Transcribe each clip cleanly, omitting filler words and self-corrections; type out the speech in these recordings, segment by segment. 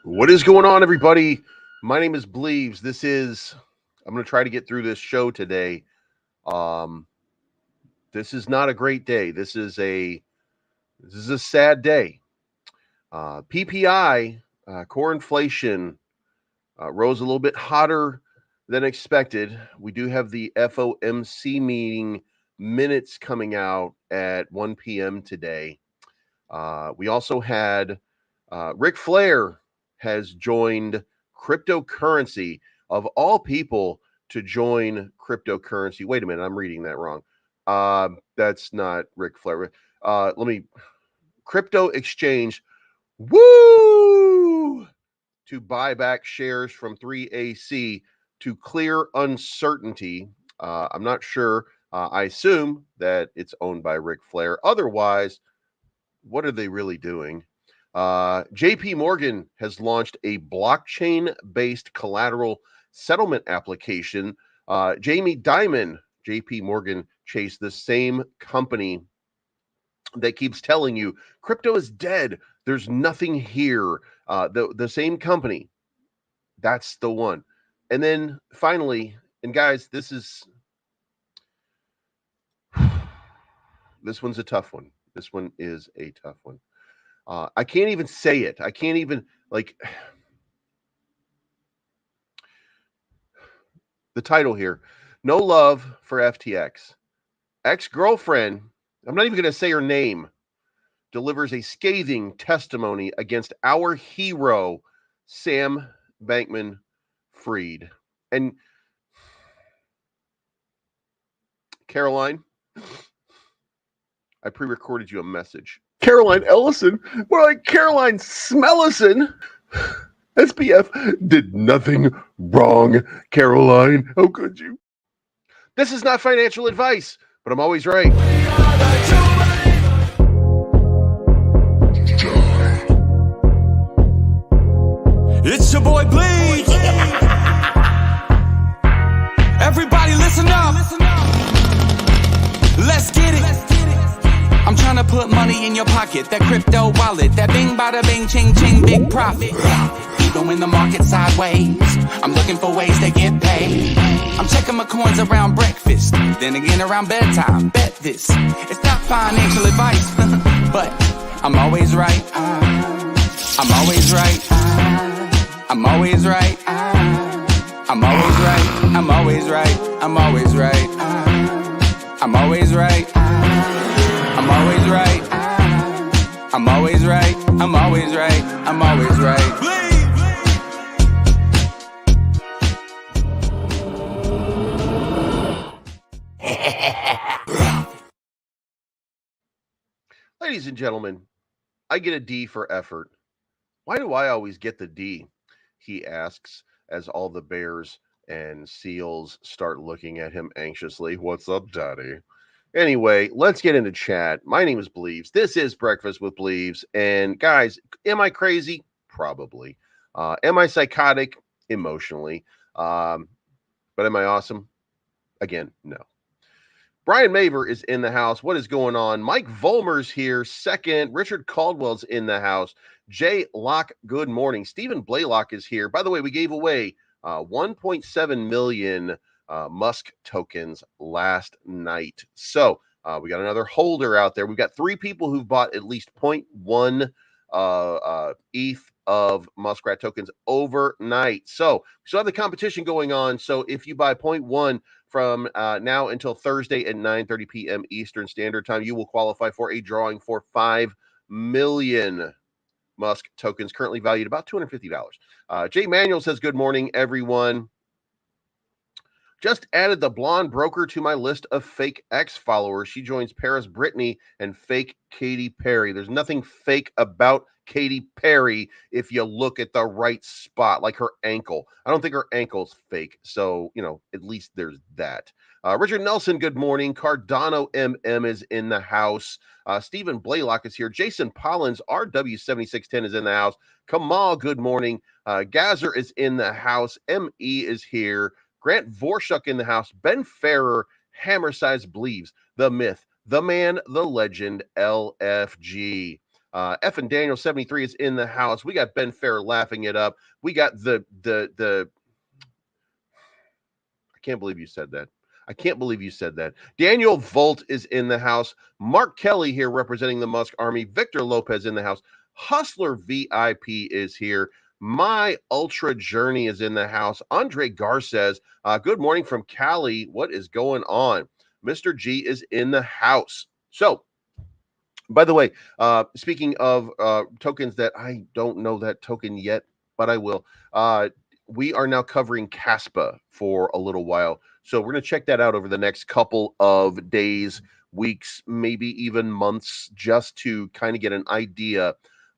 What is going on, everybody? My name is Bleeves. I'm going to try to get through this show today. This is not a great day. This is a sad day. PPI, core inflation, rose a little bit hotter than expected. We do have the FOMC meeting minutes coming out at 1 p.m. today. We also had Ric Flair has joined cryptocurrency, of all people to join cryptocurrency. Wait a minute, I'm reading that wrong. That's not Ric Flair. Crypto exchange, woo, to buy back shares from 3AC to clear uncertainty. I'm not sure. I assume that it's owned by Ric Flair. Otherwise, what are they really doing? JP Morgan has launched a blockchain-based collateral settlement application. Jamie Dimon, JP Morgan chased the same company that keeps telling you crypto is dead. There's nothing here. The same company. That's the one. And then finally, and guys, this one's a tough one. This one is a tough one. I can't even say it. I can't even, the title here, No Love for FTX. Ex-girlfriend, I'm not even going to say her name, delivers a scathing testimony against our hero, Sam Bankman-Fried. And Caroline, I pre-recorded you a message. Caroline Ellison, more like Caroline Smellison. SPF did nothing wrong, Caroline. How could you? This is not financial advice, but I'm always right. It's your boy Bleed. Everybody listen up. Let's get it. I'm trying to put money in your pocket, that crypto wallet, that bing bada bing ching ching big profit. Even when the market's sideways, I'm looking for ways to get paid. I'm checking my coins around breakfast, then again around bedtime. Bet this, it's not financial advice, but I'm always right. I'm always right. I'm always right. I'm always right. I'm always right. I'm always right. I'm always right. I'm always right. I'm always right. I'm always right. I'm always right. Ladies and gentlemen, I get a D for effort. Why do I always get the D? He asks as all the bears and seals start looking at him anxiously. What's up, Daddy? Anyway, let's get into chat. My name is Bleeves. This is Breakfast with Bleeves. And guys, am I crazy? Probably. Am I psychotic? Emotionally. But am I awesome? Again, no. Brian Maver is in the house. What is going on? Mike Vollmer's here. Second, Richard Caldwell's in the house. Jay Locke, good morning. Stephen Blaylock is here. By the way, we gave away 1.7 million MUSK tokens last night. So we got another holder out there. We've got 3 people who've bought at least 0.1 ETH of Muskrat tokens overnight. So we still have the competition going on. So if you buy 0.1 from now until Thursday at 9:30 p.m. Eastern Standard Time, you will qualify for a drawing for 5 million MUSK tokens, currently valued about $250. Jay Manuel says, good morning, everyone. Just added the blonde broker to my list of fake X followers. She joins Paris Brittany and fake Katy Perry. There's nothing fake about Katy Perry if you look at the right spot, like her ankle. I don't think her ankle's fake. So, at least there's that. Richard Nelson, good morning. Cardano MM is in the house. Stephen Blaylock is here. Jason Pollins, RW7610 is in the house. Kamal, good morning. Gazer is in the house. ME is here. Grant Vorshuk in the house. Ben Ferrer, Hammer Size Bleeves, the myth, the man, the legend, LFG. F and Daniel 73 is in the house. We got Ben Fair laughing it up. We got the I can't believe you said that. I can't believe you said that. Daniel Volt is in the house. Mark Kelly here representing the Musk Army. Victor Lopez in the house. Hustler VIP is here. My Ultra Journey is in the house. Andre Gar says, good morning from Cali. What is going on? Mr. G is in the house. So, by the way, speaking of tokens that I don't know that token yet, but I will. We are now covering Caspa for a little while. So we're going to check that out over the next couple of days, weeks, maybe even months, just to kind of get an idea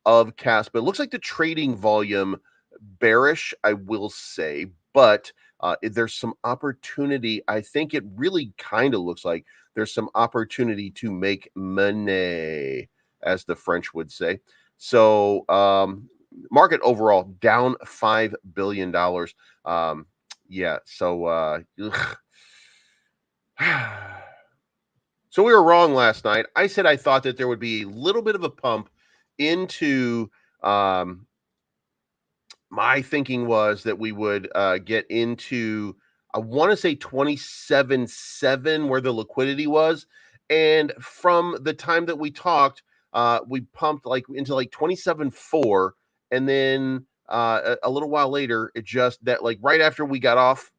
of Caspa. It looks like the trading volume bearish, I will say, but there's some opportunity. I think it really kind of looks like there's some opportunity to make money, as the French would say. So market overall down $5 billion. Yeah, so so we were wrong last night. I said I thought that there would be a little bit of a pump into my thinking was that we would get into, I want to say 27.7 where the liquidity was. And from the time that we talked, we pumped like into like 27.4. And then a little while later, it just that like right after we got off,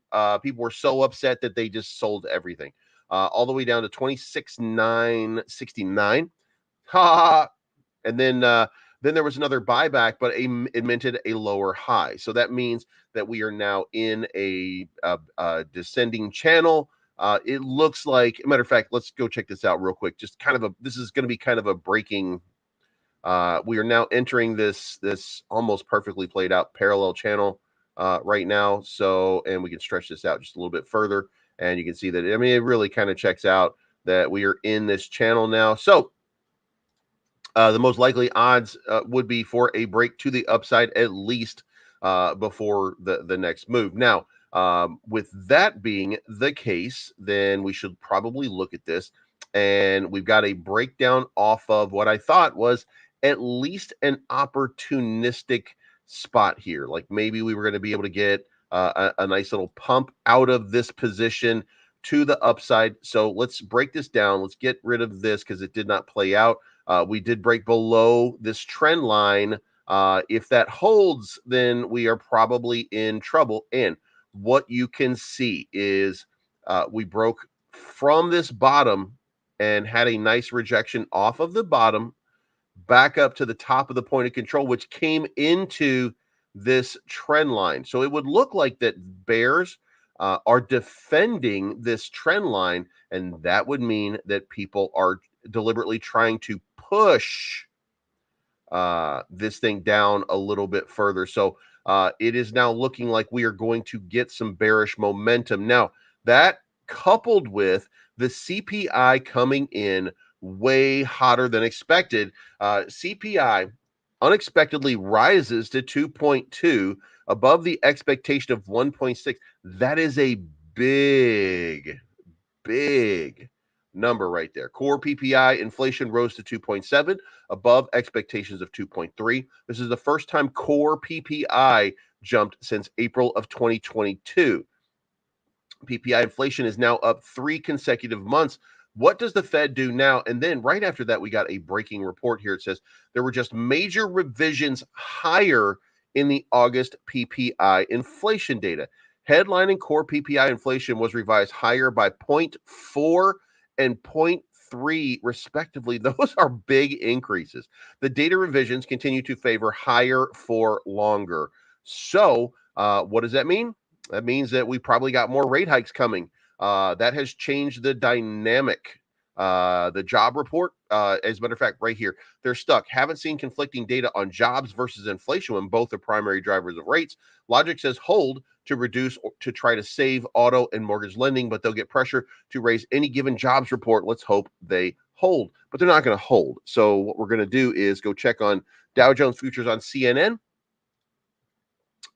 people were so upset that they just sold everything all the way down to 26.969. Ha! And then there was another buyback, but it minted a lower high. So that means that we are now in a descending channel. It looks like, matter of fact, let's go check this out real quick. Just kind of this is going to be kind of a breaking. We are now entering this almost perfectly played out parallel channel right now. So, and we can stretch this out just a little bit further, and you can see that, I mean, it really kind of checks out that we are in this channel now. So, the most likely odds would be for a break to the upside, at least before the next move. Now, with that being the case, then we should probably look at this. And we've got a breakdown off of what I thought was at least an opportunistic spot here. Like maybe we were going to be able to get a nice little pump out of this position to the upside. So let's break this down. Let's get rid of this because it did not play out. We did break below this trend line. If that holds, then we are probably in trouble. And what you can see is we broke from this bottom and had a nice rejection off of the bottom back up to the top of the point of control, which came into this trend line. So it would look like that bears are defending this trend line, and that would mean that people are deliberately trying to push this thing down a little bit further. So it is now looking like we are going to get some bearish momentum. Now, that coupled with the CPI coming in way hotter than expected, CPI unexpectedly rises to 2.2 above the expectation of 1.6. That is a big number right there. Core PPI inflation rose to 2.7 above expectations of 2.3. This is the first time core PPI jumped since April of 2022. PPI inflation is now up 3 consecutive months. What does the Fed do now? And then right after that, we got a breaking report here. It says there were just major revisions higher in the August PPI inflation data. Headline and core PPI inflation was revised higher by 0.4 and 0.3 respectively. Those are big increases. The data revisions continue to favor higher for longer. So what does that mean? That means that we probably got more rate hikes coming. That has changed the dynamic. The job report, as a matter of fact, right here, they're stuck. Haven't seen conflicting data on jobs versus inflation when both are primary drivers of rates. Logic says hold to reduce or to try to save auto and mortgage lending, but they'll get pressure to raise any given jobs report. Let's hope they hold, but they're not going to hold. So what we're going to do is go check on Dow Jones futures on CNN.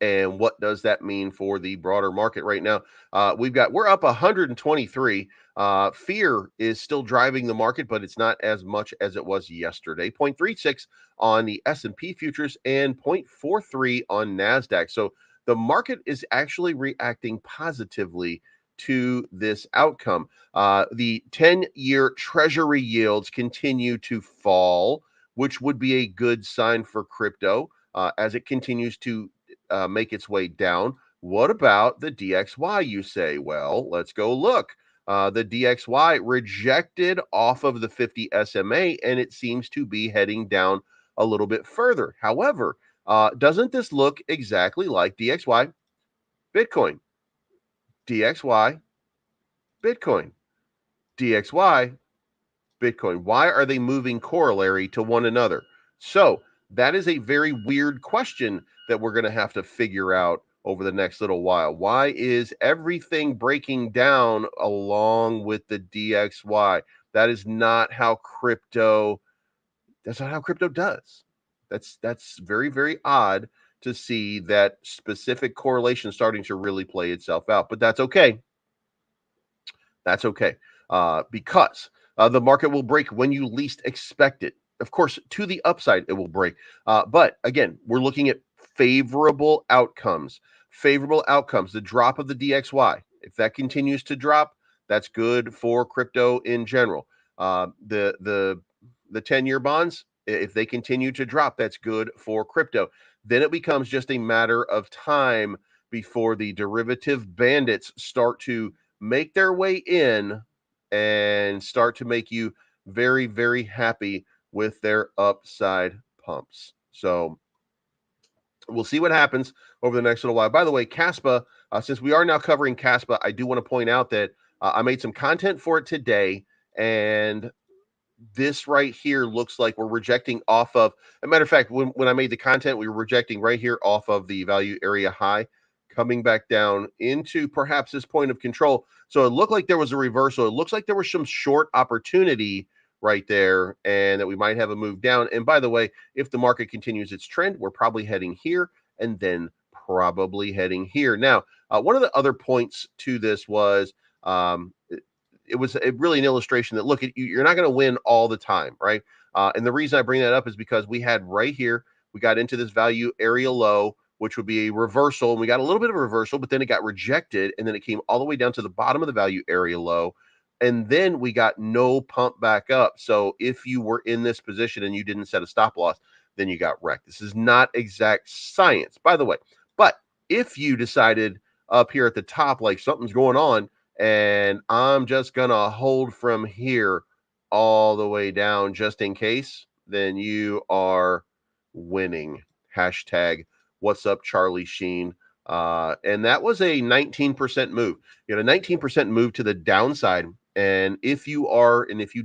And what does that mean for the broader market right now? We're up 123. Fear is still driving the market, but it's not as much as it was yesterday. 0.36 on the S&P futures and 0.43 on NASDAQ. So the market is actually reacting positively to this outcome. The 10-year treasury yields continue to fall, which would be a good sign for crypto as it continues to make its way down. What about the DXY, you say? Well, let's go look. The DXY rejected off of the 50 SMA, and it seems to be heading down a little bit further. However, doesn't this look exactly like DXY, Bitcoin, DXY, Bitcoin, DXY, Bitcoin? Why are they moving corollary to one another? So that is a very weird question that we're going to have to figure out over the next little while. Why is everything breaking down along with the DXY? That is not how crypto, that's not how crypto does. That's very, very odd to see that specific correlation starting to really play itself out. But that's okay. That's okay. Because the market will break when you least expect it. Of course, to the upside, it will break. But again, we're looking at favorable outcomes. Favorable outcomes. The drop of the DXY. If that continues to drop, that's good for crypto in general. The 10-year bonds, if they continue to drop, that's good for crypto. Then it becomes just a matter of time before the derivative bandits start to make their way in and start to make you very, very happy with their upside pumps. So we'll see what happens over the next little while. By the way, Caspa, since we are now covering Caspa, I do want to point out that I made some content for it today, and this right here looks like we're rejecting off of, as a matter of fact, when I made the content, we were rejecting right here off of the value area high, coming back down into perhaps this point of control. So it looked like there was a reversal. It looks like there was some short opportunity right there and that we might have a move down. And by the way, if the market continues its trend, we're probably heading here and then probably heading here. Now, one of the other points to this was, it was really an illustration that, look, you're not going to win all the time, right? And the reason I bring that up is because we had right here, we got into this value area low, which would be a reversal. And we got a little bit of a reversal, but then it got rejected. And then it came all the way down to the bottom of the value area low. And then we got no pump back up. So if you were in this position and you didn't set a stop loss, then you got wrecked. This is not exact science, by the way. But if you decided up here at the top, like something's going on, and I'm just going to hold from here all the way down just in case, then you are winning. Hashtag what's up, Charlie Sheen. And that was a 19% move. You know, 19% move to the downside. And if you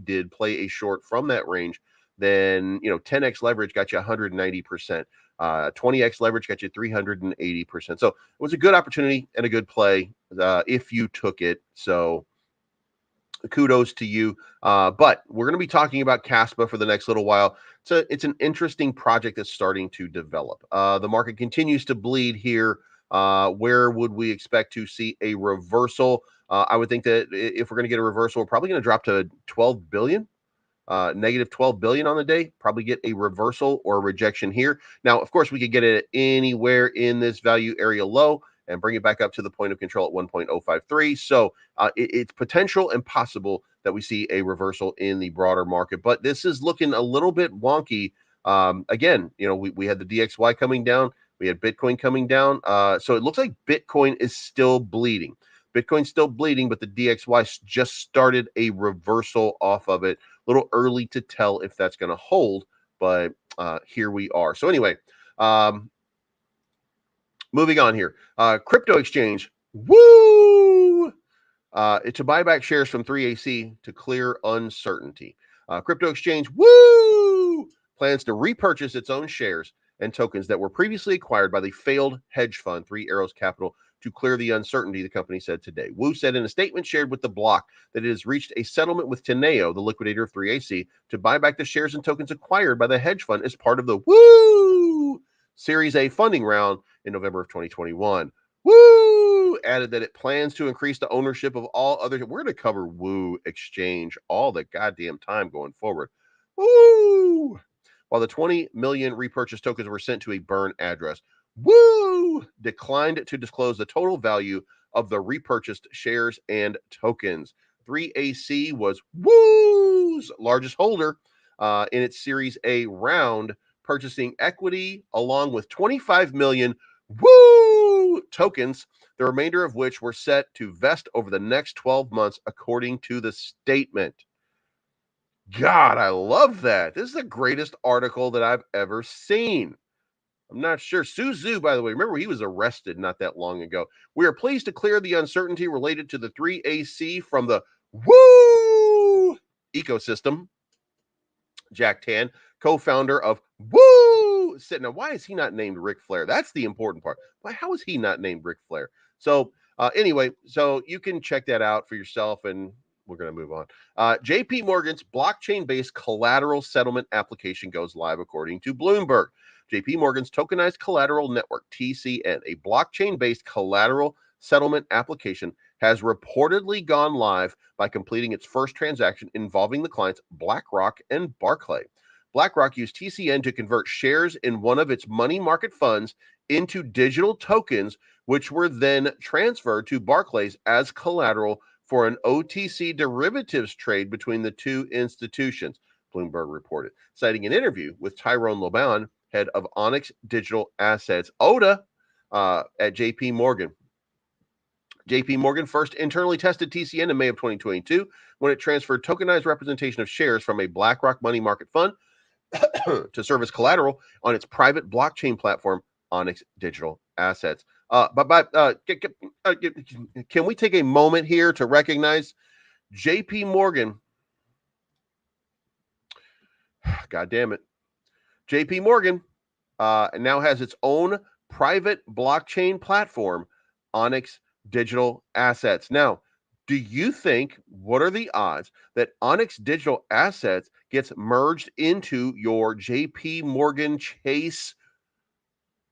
did play a short from that range, then, 10x leverage got you 190%. 20x leverage got you 380%. So it was a good opportunity and a good play if you took it. So kudos to you. But we're going to be talking about Caspa for the next little while. It's an interesting project that's starting to develop. The market continues to bleed here. Where would we expect to see a reversal? I would think that if we're going to get a reversal, we're probably going to drop to 12 billion. Negative 12 billion on the day, probably get a reversal or a rejection here. Now, of course, we could get it anywhere in this value area low and bring it back up to the point of control at 1.053. So it's potential and possible that we see a reversal in the broader market, but this is looking a little bit wonky. Again, we had the DXY coming down, we had Bitcoin coming down. So it looks like Bitcoin is still bleeding. Bitcoin's still bleeding, but the DXY just started a reversal off of it. A little early to tell if that's going to hold, but here we are. So anyway, moving on here. Crypto exchange, woo! To buy back shares from 3AC to clear uncertainty. Crypto exchange, woo! Plans to repurchase its own shares and tokens that were previously acquired by the failed hedge fund, Three Arrows Capital, to clear the uncertainty, the company said today. Wu said in a statement shared with the block that it has reached a settlement with Teneo, the liquidator of 3AC, to buy back the shares and tokens acquired by the hedge fund as part of the Woo Series A funding round in November of 2021. Woo! Woo added that it plans to increase the ownership of all other. We're going to cover Woo Exchange all the goddamn time going forward. Woo! While the 20 million repurchase tokens were sent to a burn address, Woo declined to disclose the total value of the repurchased shares and tokens. 3AC was Woo's largest holder in its Series A round, purchasing equity along with 25 million Woo tokens, the remainder of which were set to vest over the next 12 months, according to the statement. God, I love that. This is the greatest article that I've ever seen. I'm not sure. Suzu, by the way, remember he was arrested not that long ago. We are pleased to clear the uncertainty related to the 3AC from the Woo ecosystem. Jack Tan, co-founder of Woo, said, now why is he not named Ric Flair? That's the important part. Why? How is he not named Ric Flair? So anyway, so you can check that out for yourself, and we're going to move on. JP Morgan's blockchain-based collateral settlement application goes live, according to Bloomberg. JP Morgan's tokenized collateral network, TCN, a blockchain-based collateral settlement application, has reportedly gone live by completing its first transaction involving the clients BlackRock and Barclay. BlackRock used TCN to convert shares in one of its money market funds into digital tokens, which were then transferred to Barclays as collateral for an OTC derivatives trade between the two institutions, Bloomberg reported, citing an interview with Tyrone Loban, head of Onyx Digital Assets, ODA, at JP Morgan. JP Morgan first internally tested TCN in May of 2022 when it transferred tokenized representation of shares from a BlackRock money market fund to serve as collateral on its private blockchain platform, Onyx Digital Assets. Can we take a moment here to recognize JP Morgan? God damn it. JP Morgan now has its own private blockchain platform, Onyx Digital Assets. Now, do you think, what are the odds that Onyx Digital Assets gets merged into your JP Morgan Chase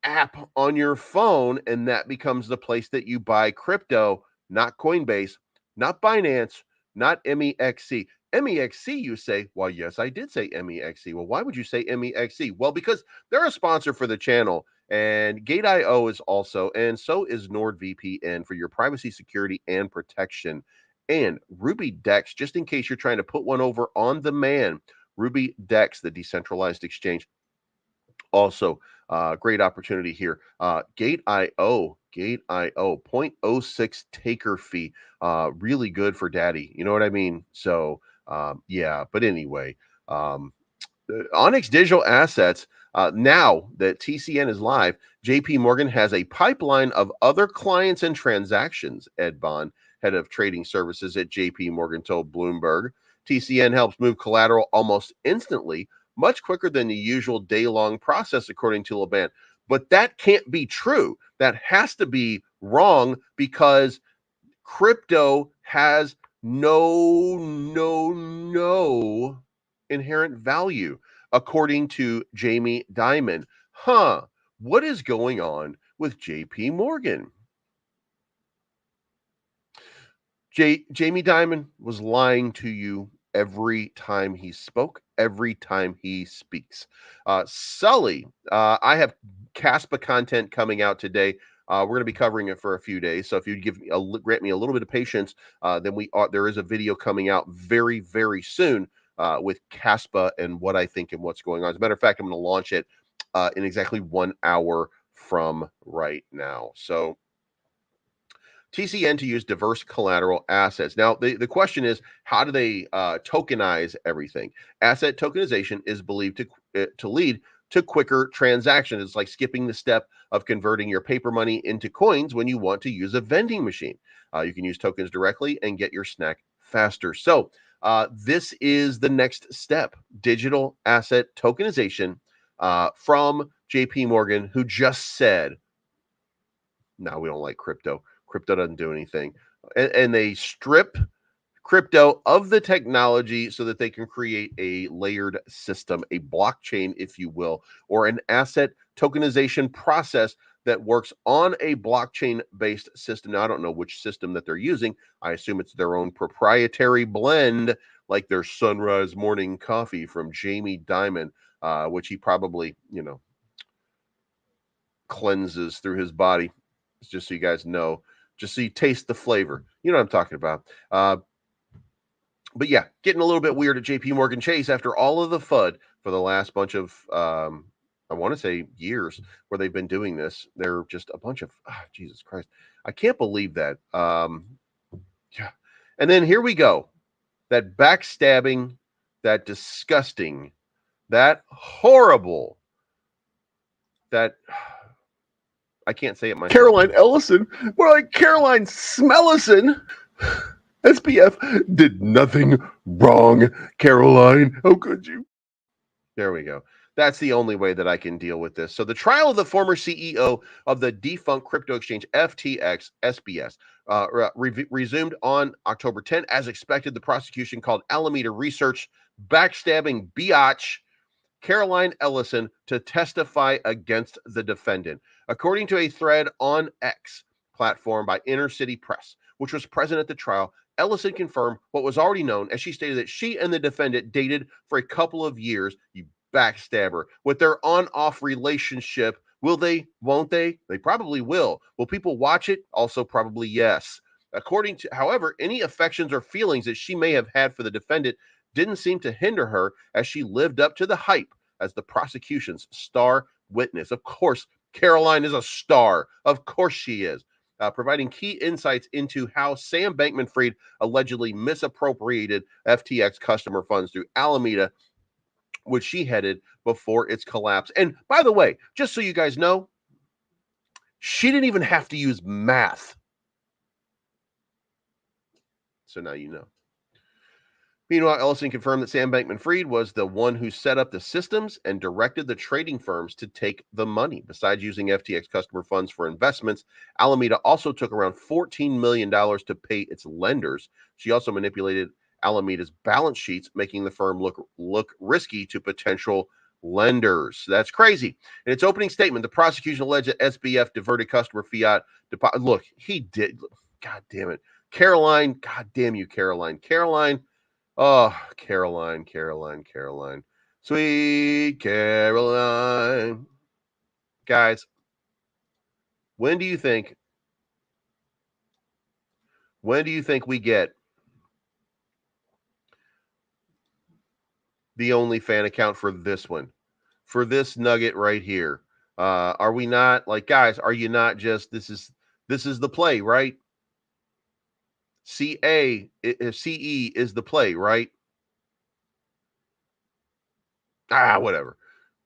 app on your phone, and that becomes the place that you buy crypto, not Coinbase, not Binance, not MEXC? MEXC, you say, well, yes, I did say MEXC. Well, why would you say MEXC? Well, because they're a sponsor for the channel, and Gate.io is also, and so is NordVPN for your privacy, security, and protection. And RubyDex, just in case you're trying to put one over on the man, RubyDex, the decentralized exchange. Also, great opportunity here. Gate.io, 0.06 taker fee. Really good for daddy. You know what I mean? So, yeah, but anyway, Onyx Digital Assets, now that TCN is live, JP Morgan has a pipeline of other clients and transactions. Ed Bond, head of trading services at JP Morgan, told Bloomberg. TCN helps move collateral almost instantly, much quicker than the usual day-long process, according to Laban. But that can't be true. That has to be wrong, because crypto has no inherent value, according to Jamie Dimon. What is going on with JP Morgan? Jamie Dimon was lying to you every time he spoke, every time he speaks. Sully, I have Caspa content coming out today. We're going to be covering it for a few days. So if you'd grant me a little bit of patience, then there is a video coming out very, very soon with Caspa and what I think and what's going on. As a matter of fact, I'm going to launch it in exactly 1 hour from right now. So TCN to use diverse collateral assets. Now, the question is, how do they tokenize everything? Asset tokenization is believed to lead to quicker transactions. It's like skipping the step of converting your paper money into coins when you want to use a vending machine. You can use tokens directly and get your snack faster. So this is the next step, digital asset tokenization from JP Morgan, who just said, no, we don't like crypto. Crypto doesn't do anything. And they strip crypto of the technology so that they can create a layered system, a blockchain, if you will, or an asset tokenization process that works on a blockchain-based system. Now, I don't know which system that they're using. I assume it's their own proprietary blend, like their Sunrise Morning Coffee from Jamie Dimon, which he probably, cleanses through his body. Just so you guys know, just so you taste the flavor. You know what I'm talking about. But yeah, getting a little bit weird at JP Morgan Chase after all of the FUD for the last bunch of, I want to say years where they've been doing this. They're just a bunch of, Jesus Christ. I can't believe that. Yeah. And then here we go. That backstabbing, that disgusting, that horrible, that... I can't say it myself. Caroline Ellison. More like Caroline Smellison. SPF did nothing wrong, Caroline. How could you? There we go. That's the only way that I can deal with this. So the trial of the former CEO of the defunct crypto exchange FTX SBS resumed on October 10. As expected, the prosecution called Alameda Research backstabbing biatch Caroline Ellison to testify against the defendant. According to a thread on X platform by Inner City Press, which was present at the trial, Ellison confirmed what was already known as she stated that she and the defendant dated for a couple of years, you backstabber, with their on-off relationship. Will they? Won't they? They probably will. Will people watch it? Also probably yes. However, any affections or feelings that she may have had for the defendant didn't seem to hinder her as she lived up to the hype as the prosecution's star witness. Of course, Caroline is a star. Of course she is. Providing key insights into how Sam Bankman-Fried allegedly misappropriated FTX customer funds through Alameda, which she headed before its collapse. And by the way, just so you guys know, she didn't even have to use math. So now you know. Meanwhile, Ellison confirmed that Sam Bankman-Fried was the one who set up the systems and directed the trading firms to take the money. Besides using FTX customer funds for investments, Alameda also took around $14 million to pay its lenders. She also manipulated Alameda's balance sheets, making the firm look risky to potential lenders. That's crazy. In its opening statement, the prosecution alleged that SBF diverted customer fiat deposit. Look, he did. God damn it. Caroline. God damn you, Caroline. Caroline. Oh, Caroline. Sweet Caroline. Guys, when do you think we get the OnlyFans account for this one? For this nugget right here? Are we not, like, guys, are you not just, this is the play, right? CE is the play, right? Whatever.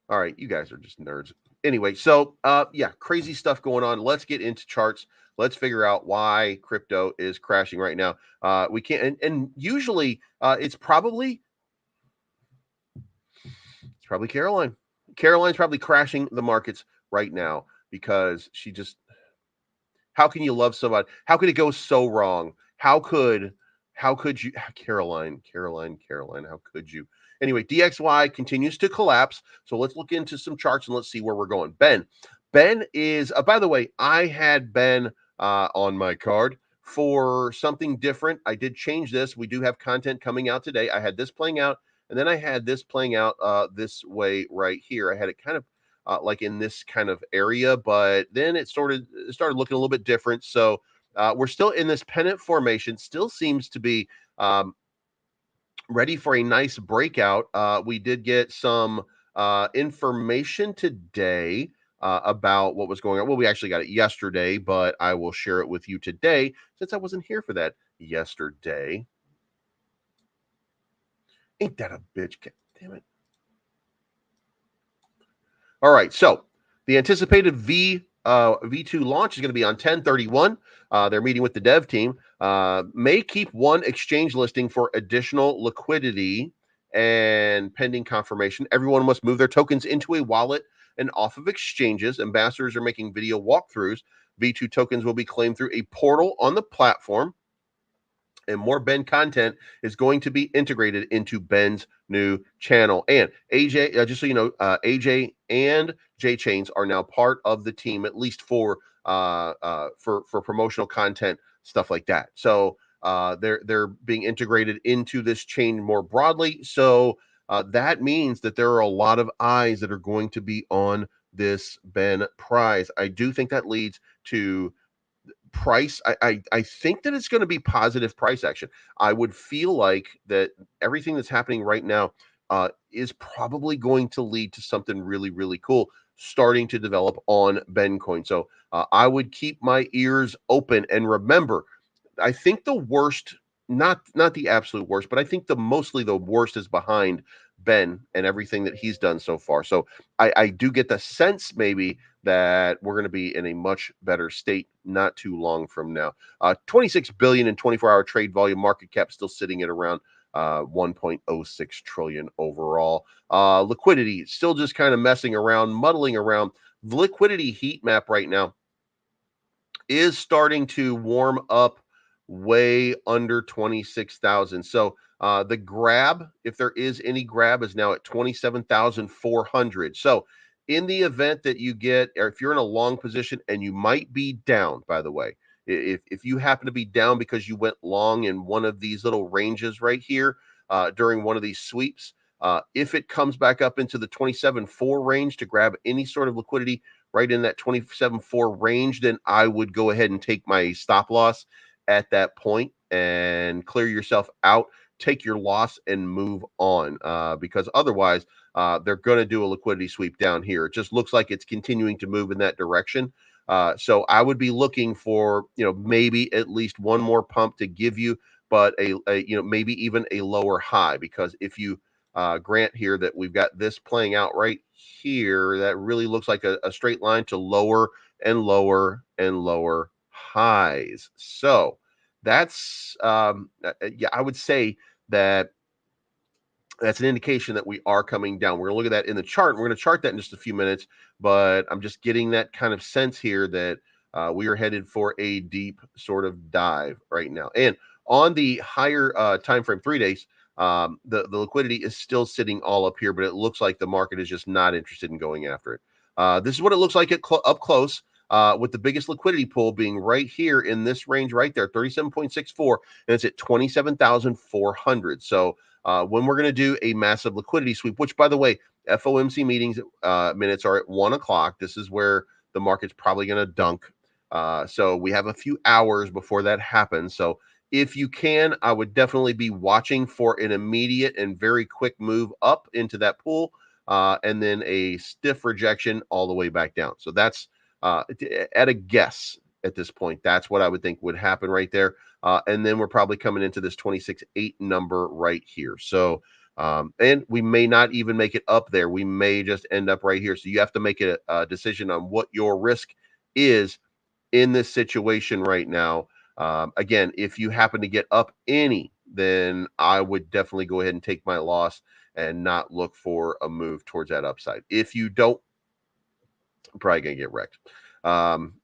All right, you guys are just nerds. Anyway, so yeah, crazy stuff going on. Let's get into charts. Let's figure out why crypto is crashing right now. We can't, and usually it's probably Caroline. Caroline's probably crashing the markets right now because she just, how can you love somebody? How could it go so wrong? How could you, Caroline, how could you? Anyway, DXY continues to collapse. So let's look into some charts and let's see where we're going. Ben is, by the way, I had Ben on my card for something different. I did change this. We do have content coming out today. I had this playing out, and then I had this playing out this way right here. I had it kind of like in this kind of area, but then it started looking a little bit different. So we're still in this pennant formation, still seems to be ready for a nice breakout. We did get some information today about what was going on. Well, we actually got it yesterday, but I will share it with you today since I wasn't here for that yesterday. Ain't that a bitch? Damn it. All right, so the anticipated V2 launch is going to be on 10/31. They're meeting with the dev team. May keep one exchange listing for additional liquidity and pending confirmation. Everyone must move their tokens into a wallet and off of exchanges. Ambassadors are making video walkthroughs. V2 tokens will be claimed through a portal on the platform. and more Ben content is going to be integrated into Ben's new channel. And AJ, just so you know, AJ and J Chains are now part of the team, at least for promotional content, stuff like that. So they're being integrated into this chain more broadly. So that means that there are a lot of eyes that are going to be on this Ben prize. I do think that leads to price. I think that it's going to be positive price action. I would feel like that everything that's happening right now is probably going to lead to something really, really cool starting to develop on Bencoin. So I would keep my ears open, and remember, I think the worst, not the absolute worst, but I think mostly the worst is behind Ben and everything that he's done so far. So I do get the sense maybe that we're going to be in a much better state not too long from now. 26 billion in 24-hour trade volume, market cap still sitting at around 1.06 trillion overall. Liquidity still just kind of messing around, muddling around. The liquidity heat map right now is starting to warm up way under 26,000. So the grab, if there is any grab, is now at 27,400. So in the event that you get, or if you're in a long position and you might be down, by the way, if you happen to be down because you went long in one of these little ranges right here during one of these sweeps, if it comes back up into the 27.4 range to grab any sort of liquidity right in that 27.4 range, then I would go ahead and take my stop loss at that point and clear yourself out, take your loss and move on, because otherwise they're going to do a liquidity sweep down here. It just looks like it's continuing to move in that direction. So I would be looking for, maybe at least one more pump to give you, but maybe even a lower high, because if you grant here that we've got this playing out right here, that really looks like a straight line to lower and lower and lower highs. So that's yeah, I would say that that's an indication that we are coming down. We're going to look at that in the chart. We're going to chart that in just a few minutes, but I'm just getting that kind of sense here that we are headed for a deep sort of dive right now. And on the higher time frame, 3 days, the liquidity is still sitting all up here, but it looks like the market is just not interested in going after it. This is what it looks like up close, with the biggest liquidity pool being right here in this range right there, 37.64, and it's at 27,400. So when we're going to do a massive liquidity sweep, which, by the way, FOMC meetings minutes are at 1 o'clock. This is where the market's probably going to dunk. So we have a few hours before that happens. So if you can, I would definitely be watching for an immediate and very quick move up into that pool, and then a stiff rejection all the way back down. So that's at a guess at this point. That's what I would think would happen right there. And then we're probably coming into this 26.8 number right here. So, and we may not even make it up there. We may just end up right here. So you have to make a decision on what your risk is in this situation right now. Again, if you happen to get up any, then I would definitely go ahead and take my loss and not look for a move towards that upside. If you don't, I'm probably going to get wrecked.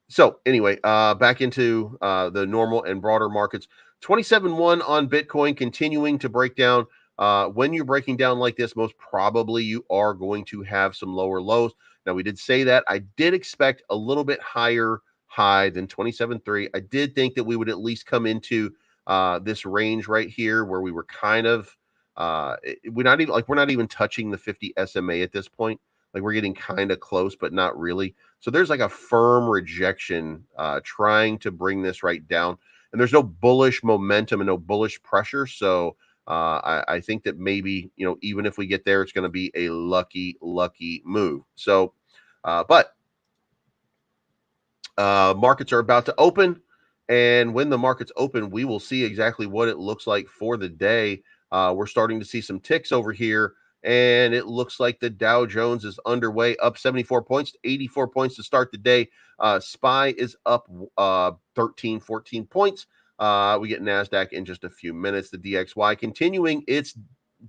So anyway, back into the normal and broader markets. 27.1 on Bitcoin, continuing to break down. When you're breaking down like this, most probably you are going to have some lower lows. Now, we did say that. I did expect a little bit higher high than 27.3. I did think that we would at least come into this range right here where we were kind of we're not even touching the 50 SMA at this point. Like, we're getting kind of close, but not really. So there's like a firm rejection trying to bring this right down. And there's no bullish momentum and no bullish pressure. So I think that maybe, even if we get there, it's going to be a lucky move. So, but markets are about to open. And when the markets open, we will see exactly what it looks like for the day. We're starting to see some ticks over here. And it looks like the Dow Jones is underway, up 74 points to 84 points to start the day. SPY is up 13, 14 points. We get NASDAQ in just a few minutes. The DXY continuing its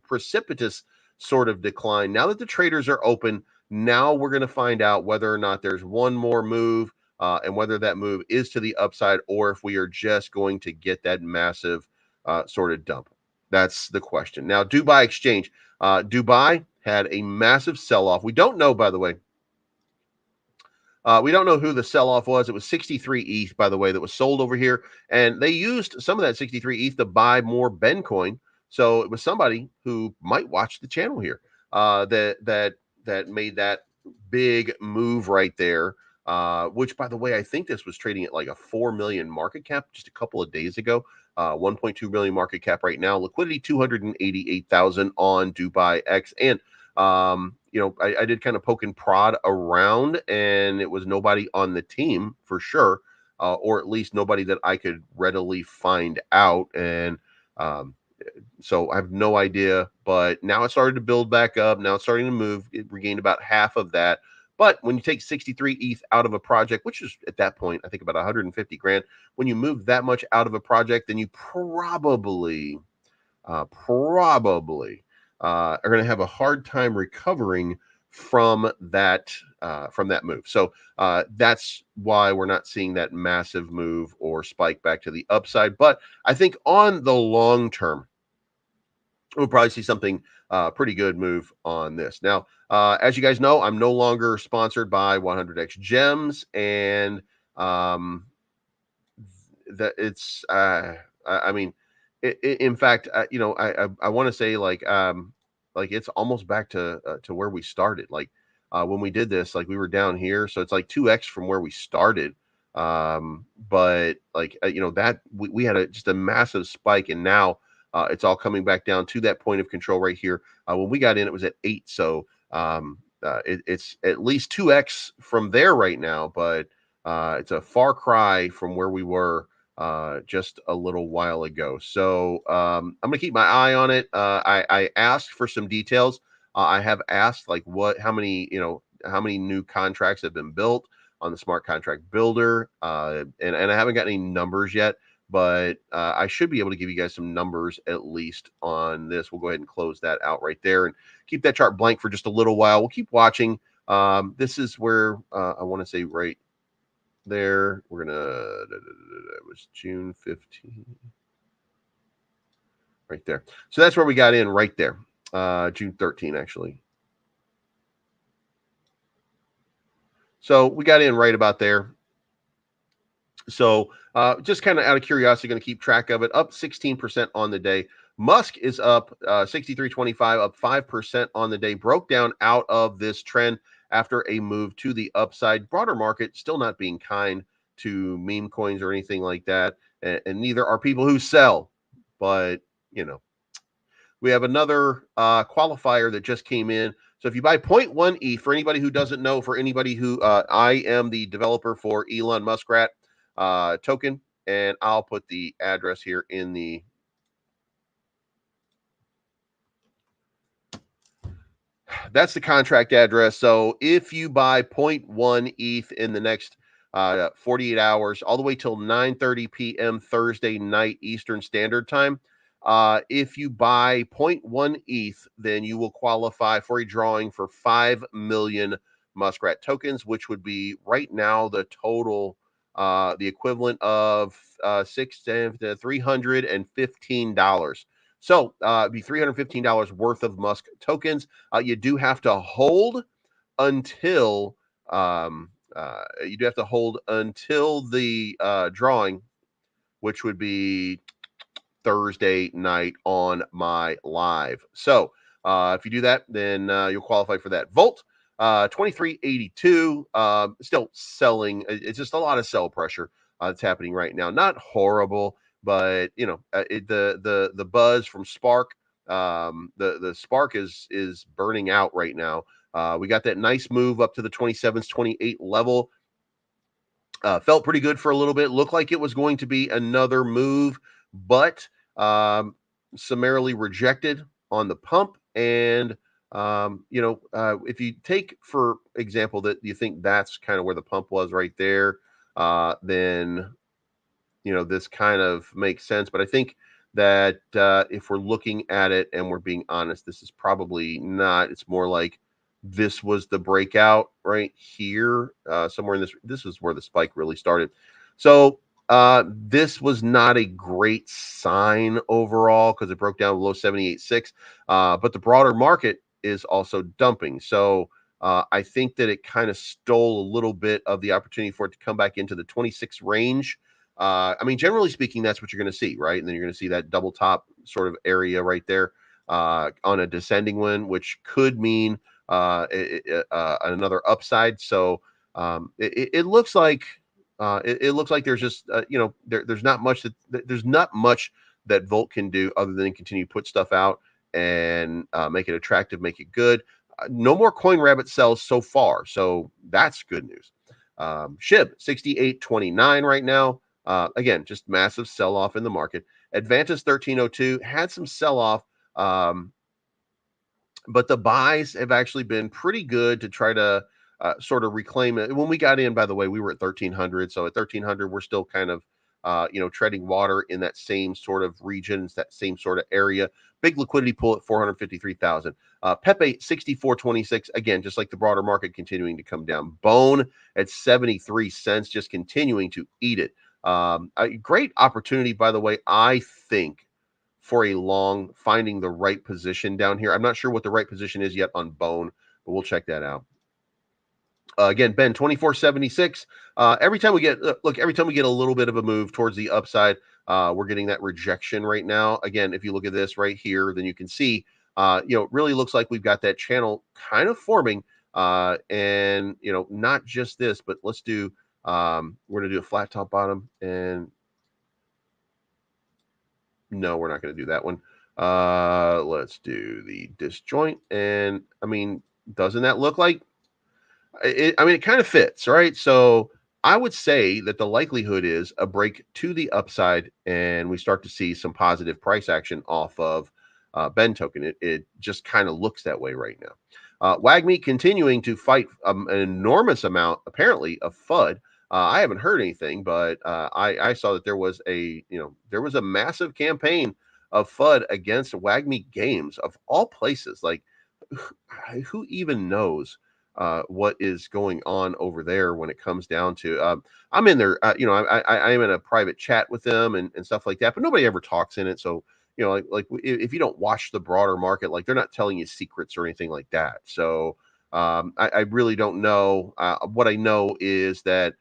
precipitous sort of decline. Now that the traders are open, now we're going to find out whether or not there's one more move, and whether that move is to the upside or if we are just going to get that massive sort of dump? That's the question. Now, Dubai Exchange. Dubai had a massive sell-off. We don't know, by the way. We don't know who the sell-off was. It was 63 ETH, by the way, that was sold over here. And they used some of that 63 ETH to buy more Bencoin. So it was somebody who might watch the channel here that made that big move right there. Which, by the way, I think this was trading at like a 4 million market cap just a couple of days ago. 1.2 million market cap right now. Liquidity 288,000 on Dubai X. And I did kind of poke and prod around, and it was nobody on the team for sure, or at least nobody that I could readily find out. And so I have no idea, but now it started to build back up. Now it's starting to move. It regained about half of that. But when you take 63 ETH out of a project, which is at that point, I think about 150 grand, when you move that much out of a project, then you probably are going to have a hard time recovering from that move. So that's why we're not seeing that massive move or spike back to the upside. But I think on the long term, we'll probably see something pretty good move on this. Now, as you guys know, I'm no longer sponsored by 100x Gems, and that it's I mean, in fact, I want to say like it's almost back to where we started. Like when we did this, like we were down here, so it's like 2x from where we started. But like that we had just a massive spike, and now it's all coming back down to that point of control right here. When we got in, it was at 8, so it's at least 2x from there right now, but it's a far cry from where we were just a little while ago. So I'm gonna keep my eye on it. I asked for some details. I have asked like how many new contracts have been built on the smart contract builder, and I haven't got any numbers yet, but I should be able to give you guys some numbers at least on this. We'll go ahead and close that out right there and keep that chart blank for just a little while. We'll keep watching. This is where I want to say right there. We're gonna. It was June 15, right there. So that's where we got in right there. June 13 actually. So we got in right about there. So just kind of out of curiosity, going to keep track of it. Up 16% on the day. MUSK is up 63.25, up 5% on the day. Broke down out of this trend after a move to the upside. Broader market still not being kind to meme coins or anything like that. And neither are people who sell. But, we have another qualifier that just came in. So if you buy 0.1 ETH, for anybody who doesn't know, for anybody who I am the developer for Elon Muskrat token, and I'll put the address here in the that's the contract address. So if you buy 0.1 ETH in the next 48 hours, all the way till 9:30 p.m. Thursday night Eastern Standard Time, if you buy 0.1 ETH, then you will qualify for a drawing for 5 million Muskrat tokens, which would be right now the total, the equivalent of $315. So it'd be $315 worth of MUSK tokens. You do have to hold until the drawing, which would be Thursday night on my live. So if you do that, then you'll qualify for that. Volt 2382, still selling. It's just a lot of sell pressure that's happening right now. Not horrible, but the buzz from Spark, the Spark is burning out right now. We got that nice move up to the 27-28 level. Felt pretty good for a little bit. Looked like it was going to be another move, but summarily rejected on the pump. And if you take, for example, that you think that's kind of where the pump was right there, then this kind of makes sense. But I think that if we're looking at it and we're being honest, this is probably not. It's more like this was the breakout right here, somewhere in this is where the spike really started. So This was not a great sign overall because it broke down below 78.6. But the broader market is also dumping. So I think that it kind of stole a little bit of the opportunity for it to come back into the 26 range. I mean, generally speaking, that's what you're going to see, right? And then you're going to see that double top sort of area right there on a descending one, which could mean another upside. So it looks like it looks like there's just there's not much that Volt can do other than continue to put stuff out and make it attractive, make it good. No more Coin Rabbit sells so far, so that's good news. SHIB 68.29 right now. Again, just massive sell off in the market. Advantis 1302 had some sell off, but the buys have actually been pretty good to try to sort of reclaim it. When we got in, by the way, we were at 1300. So at 1300, we're still kind of, treading water in that same sort of regions, that same sort of area. Big liquidity pool at 453,000. Pepe 64.26. Again, just like the broader market, continuing to come down. Bone at 73 cents, just continuing to eat it. A great opportunity, by the way, I think, for a long, finding the right position down here. I'm not sure what the right position is yet on Bone, but we'll check that out. Again, Ben 24.76. Every time we get every time we get a little bit of a move towards the upside, we're getting that rejection right now. Again, if you look at this right here, then you can see it really looks like we've got that channel kind of forming. And not just this, but let's do we're gonna do a flat top bottom, and no, we're not going to do that one. Let's do the disjoint. And I mean, doesn't that look like it? I mean, it kind of fits, right? So I would say that the likelihood is a break to the upside, and we start to see some positive price action off of Ben token. It just kind of looks that way right now. WAGME continuing to fight an enormous amount, apparently, of FUD. I haven't heard anything, but I saw that there was a massive campaign of FUD against WAGME Games of all places. Like, who even knows what is going on over there when it comes down to? I'm in there, I am in a private chat with them and stuff like that, but nobody ever talks in it. So like if you don't watch the broader market, like they're not telling you secrets or anything like that. So I really don't know. What I know is that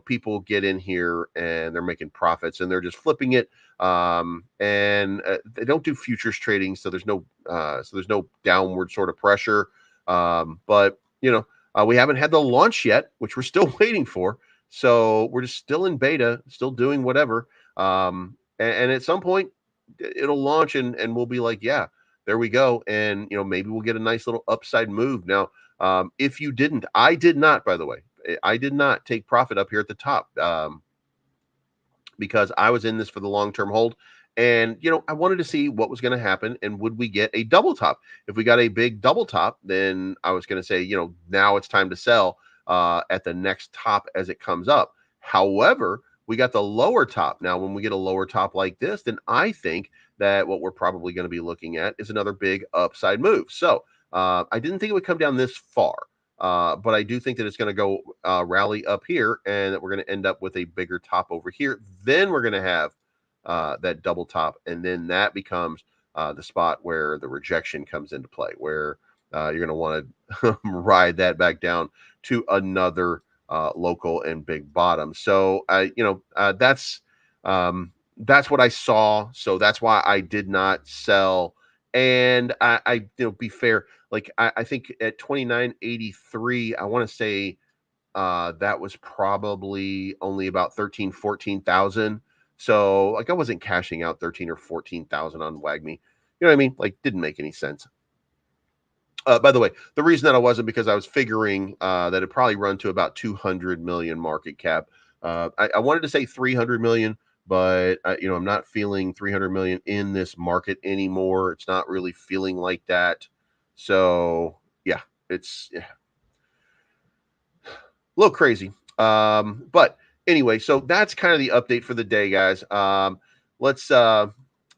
people get in here and they're making profits and they're just flipping it. And they don't do futures trading, so there's no downward sort of pressure. But we haven't had the launch yet, which we're still waiting for. So we're just still in beta, still doing whatever. And at some point it'll launch and we'll be like, yeah, there we go. And maybe we'll get a nice little upside move. Now, if you didn't, I did not, by the way, I did not take profit up here at the top because I was in this for the long-term hold. And, I wanted to see what was going to happen and would we get a double top? If we got a big double top, then I was going to say, now it's time to sell at the next top as it comes up. However, we got the lower top. Now, when we get a lower top like this, then I think that what we're probably going to be looking at is another big upside move. So I didn't think it would come down this far. But I do think that it's going to go rally up here and that we're going to end up with a bigger top over here. Then we're going to have that double top. And then that becomes the spot where the rejection comes into play, where you're going to want to ride that back down to another local and big bottom. So, that's what I saw. So that's why I did not sell. And I be fair, like I think at 29.83, I want to say that was probably only about 14,000. So like I wasn't cashing out 13 or 14,000 on WAGME. You know what I mean? Like didn't make any sense. By the way, the reason that I wasn't because I was figuring that it'd probably run to about 200 million market cap. I wanted to say 300 million, but I'm not feeling 300 million in this market anymore. It's not really feeling like that. So yeah, it's a little crazy. But anyway, so that's kind of the update for the day, guys. Let's I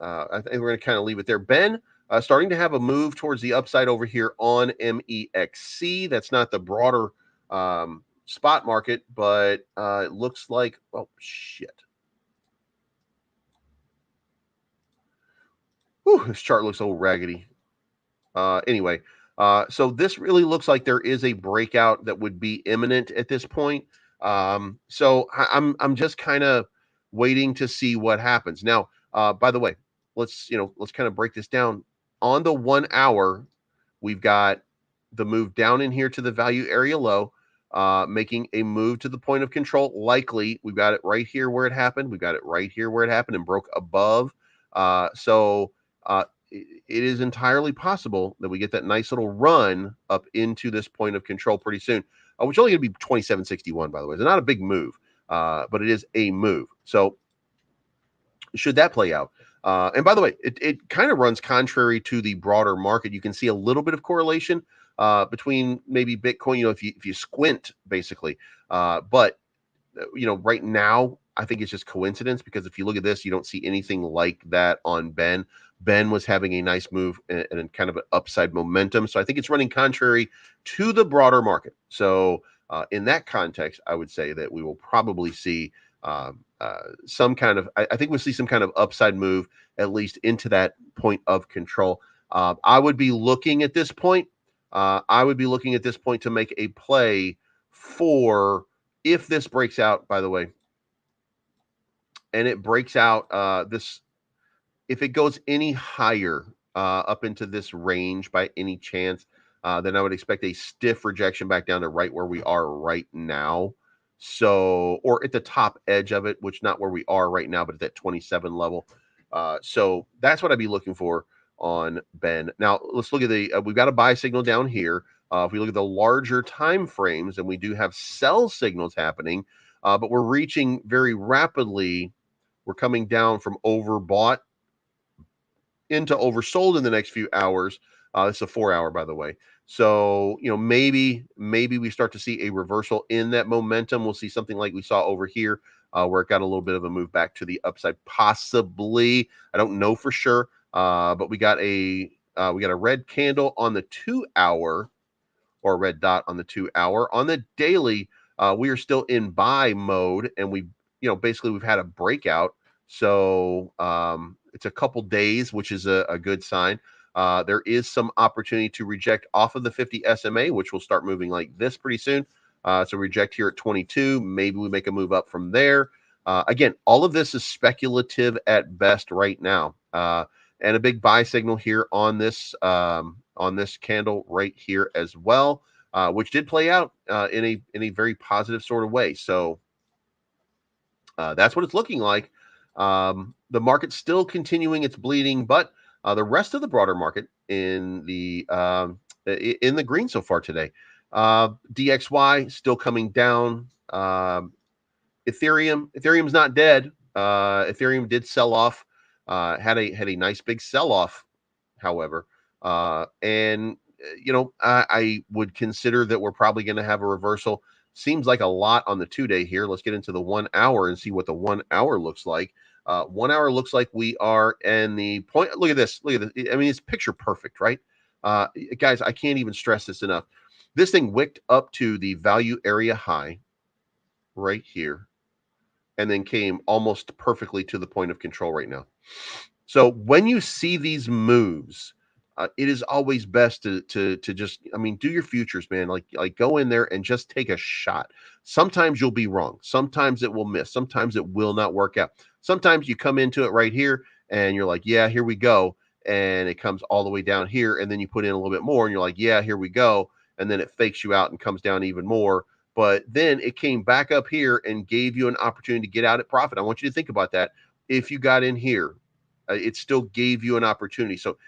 think we're gonna kind of leave it there. Ben, starting to have a move towards the upside over here on MEXC. That's not the broader spot market, but it looks like, oh shit. Whew, this chart looks a little raggedy. Anyway, so this really looks like there is a breakout that would be imminent at this point. So I'm just kind of waiting to see what happens. Now, by the way, let's kind of break this down. On the 1 hour, we've got the move down in here to the value area low, making a move to the point of control. Likely, we've got it right here where it happened. We've got it right here where it happened and broke above. So it is entirely possible that we get that nice little run up into this point of control pretty soon, which is only going to be 2761, by the way. It's not a big move, but it is a move. So should that play out? And by the way, it kind of runs contrary to the broader market. You can see a little bit of correlation between maybe Bitcoin, if you squint, basically. But right now, I think it's just coincidence, because if you look at this, you don't see anything like that on Ben. Ben was having a nice move and kind of an upside momentum. So I think it's running contrary to the broader market. So in that context, I would say that we will probably see some kind of, I think we'll see some kind of upside move, at least into that point of control. I would be looking at this point. To make a play for, if this breaks out, by the way, and it breaks out if it goes any higher up into this range by any chance, then I would expect a stiff rejection back down to right where we are right now. So, or at the top edge of it, which not where we are right now, but at that 27 level. So that's what I'd be looking for on Ben. Now let's look at we've got a buy signal down here. If we look at the larger time frames, and we do have sell signals happening, but we're reaching very rapidly. We're coming down from overbought into oversold in the next few hours. It's a 4 hour, by the way. So, maybe we start to see a reversal in that momentum. We'll see something like we saw over here, where it got a little bit of a move back to the upside, possibly. I don't know for sure, but we got a red candle on the 2 hour, or a red dot on the 2 hour. On the daily, we are still in buy mode, and basically we've had a breakout. So it's a couple days, which is a good sign. There is some opportunity to reject off of the 50 SMA, which will start moving like this pretty soon. So reject here at 22. Maybe we make a move up from there. Again, all of this is speculative at best right now. And a big buy signal here on this candle right here as well, which did play out in a very positive sort of way. So that's what it's looking like. The market's still continuing its bleeding, but the rest of the broader market in the green so far today. DXY still coming down. Ethereum's not dead. Ethereum did sell off. Had a nice big sell off, however, and I would consider that we're probably going to have a reversal. Seems like a lot on the 2-day here. Let's get into the 1 hour and see what the 1 hour looks like. 1 hour looks like we are in the point. Look at this. I mean, it's picture perfect, right? Guys, I can't even stress this enough. This thing wicked up to the value area high right here, and then came almost perfectly to the point of control right now. So when you see these moves, it is always best to just, do your futures, man. Like go in there and just take a shot. Sometimes you'll be wrong. Sometimes it will miss. Sometimes it will not work out. Sometimes you come into it right here and you're like, yeah, here we go. And it comes all the way down here. And then you put in a little bit more and you're like, yeah, here we go. And then it fakes you out and comes down even more. But then it came back up here and gave you an opportunity to get out at profit. I want you to think about that. If you got in here, it still gave you an opportunity. So,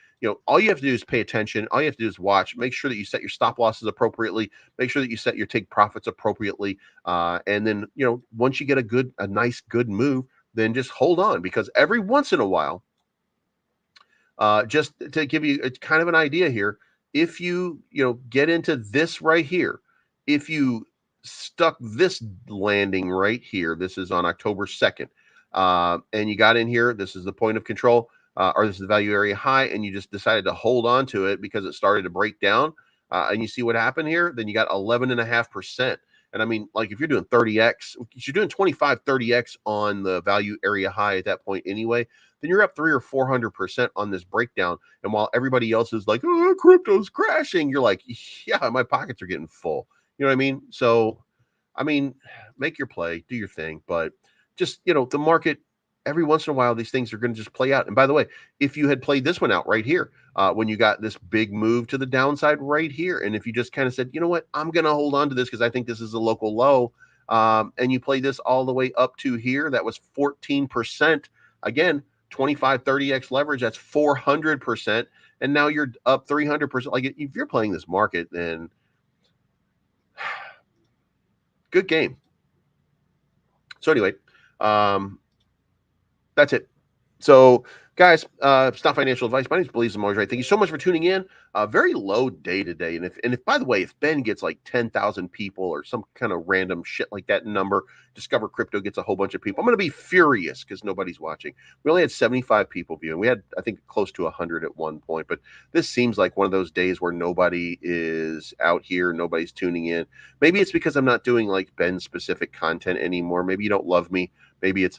all you have to do is pay attention. All you have to do is watch. Make sure that you set your stop losses appropriately. Make sure that you set your take profits appropriately. And then, once you get a nice, good move, then just hold on, because every once in a while, just to give you kind of an idea here, if you, get into this right here, if you stuck this landing right here, this is on October 2nd, and you got in here, this is the point of control, or this is the value area high, and you just decided to hold on to it because it started to break down, and you see what happened here, then you got 11.5%. And like if you're doing 30x, you're doing 25, 30x on the value area high at that point anyway, then you're up 300 or 400% on this breakdown. And while everybody else is like, oh, crypto's crashing, you're like, yeah, my pockets are getting full. You know what I mean? So, I mean, make your play, do your thing, but just, the market, every once in a while, these things are going to just play out. And by the way, if you had played this one out right here, when you got this big move to the downside right here, and if you just kind of said, you know what, I'm going to hold on to this because I think this is a local low, and you play this all the way up to here, that was 14%. Again, 25, 30x leverage, that's 400%. And now you're up 300%. Like, if you're playing this market, then good game. So anyway, that's it. So, guys, it's not financial advice. My name is Believes I'm always right. Thank you so much for tuning in. Very low day today. And if by the way, if Ben gets like 10,000 people or some kind of random shit like that number, Discover Crypto gets a whole bunch of people, I'm going to be furious because nobody's watching. We only had 75 people viewing. We had, I think, close to 100 at one point. But this seems like one of those days where nobody is out here. Nobody's tuning in. Maybe it's because I'm not doing like Ben specific content anymore. Maybe you don't love me. Maybe it's...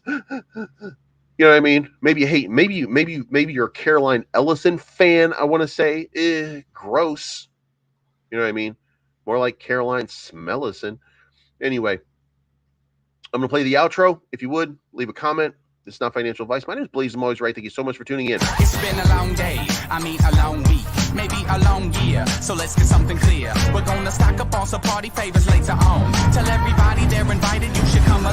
You know what I mean? Maybe you hate, maybe you're a Caroline Ellison fan, I want to say. Gross. You know what I mean? More like Caroline Smellison. Anyway, I'm going to play the outro. If you would, leave a comment. This is not financial advice. My name is Believes I'm always right. Thank you so much for tuning in. It's been a long day, a long week, maybe a long year. So let's get something clear. We're gonna stock up on some party favors later on. Tell everybody they're invited, you should come